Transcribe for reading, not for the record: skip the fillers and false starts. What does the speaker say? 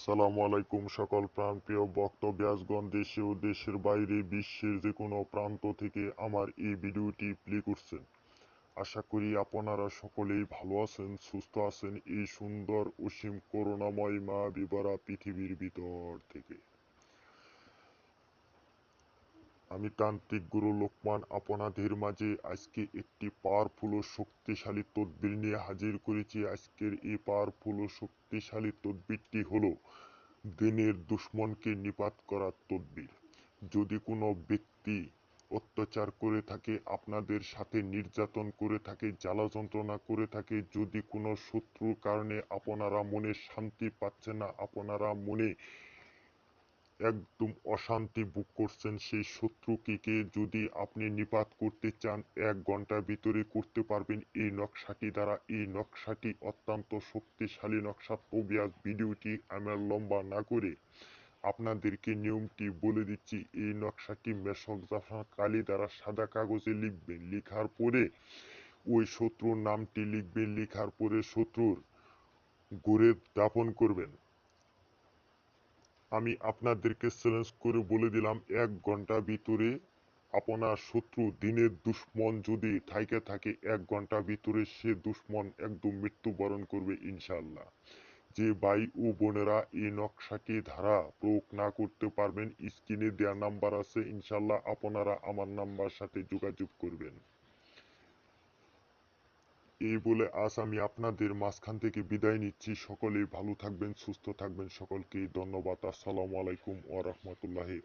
আসসালামু আলাইকুম সকল প্রাণপ্রিয় বক্তব্যাসগণ, দেশে ও দেশের বাইরে বিশ্বের যে কোনো প্রান্ত থেকে আমার এই ভিডিওটি প্লে করছেন। আশা করি আপনারা সকলেই ভালো আছেন, সুস্থ আছেন এই সুন্দর অসীম করুণাময় মা বিবরা পৃথিবীর ভিতর থেকে। আমি তান্ত্রিক গুরু লোকমান আপনাদের মাঝে আজকে একটি পাওয়ারফুল ও শক্তিশালী তদবির নিয়ে হাজির করেছি। আজকের এই পাওয়ারফুল ও শক্তিশালী তদবিরটি হলো দিনের দুশ্মনকে নিপাত করার তদবির। যদি কোনো ব্যক্তি অত্যাচার করে থাকে, আপনাদের সাথে নির্যাতন করে থাকে, জ্বালা যন্ত্রণা করে থাকে, যদি কোনো শত্রুর কারণে আপনারা মনে শান্তি পাচ্ছেন না, আপনারা মনে একদম অশান্তি ভোগ করছেন, সেই শত্রুকে যদি আপনি নিপাত করতে চান 1 ঘন্টার ভিতরে করতে পারবেন এই নকশাটি দ্বারা। এই নকশাটি অত্যন্ত শক্তিশালী নকশা। তবে আজ ভিডিওটি আমার লম্বা না করে আপনাদেরকে নিয়মটি বলে দিচ্ছি। এই নকশাটি মেশক জাফরান কালি দ্বারা সাদা কাগজে লিখবেন। লিখার পরে ওই শত্রুর নামটি লিখবেন। লিখার পরে শত্রুর গোরে দাপন করবেন। আমি আপনাদেরকে চ্যালেঞ্জ করে বলে দিলাম 1 ঘন্টা ভিতরে আপনার শত্রু দিনের দুশ্মন যদি থাইকে থাকে 1 ঘন্টা ভিতরে সে দুশ্মন একদম মৃত্যুবরণ করবে ইনশাল্লাহ। যে ভাই ও বোনেরা এই নকশাটি ধারা প্রয়োগ না করতে পারবেন, স্ক্রিনে দেওয়া নাম্বার আছে, ইনশাল্লাহ আপনারা আমার নাম্বার সাথে যোগাযোগ করবেন। এই বলে আজ আমি আপনাদের মাঝখান থেকে বিদায় নিচ্ছি। সকলেই ভালো থাকবেন, সুস্থ থাকবেন। সকলকে ধন্যবাদ। আসসালামু আলাইকুম ওয়া রাহমাতুল্লাহি।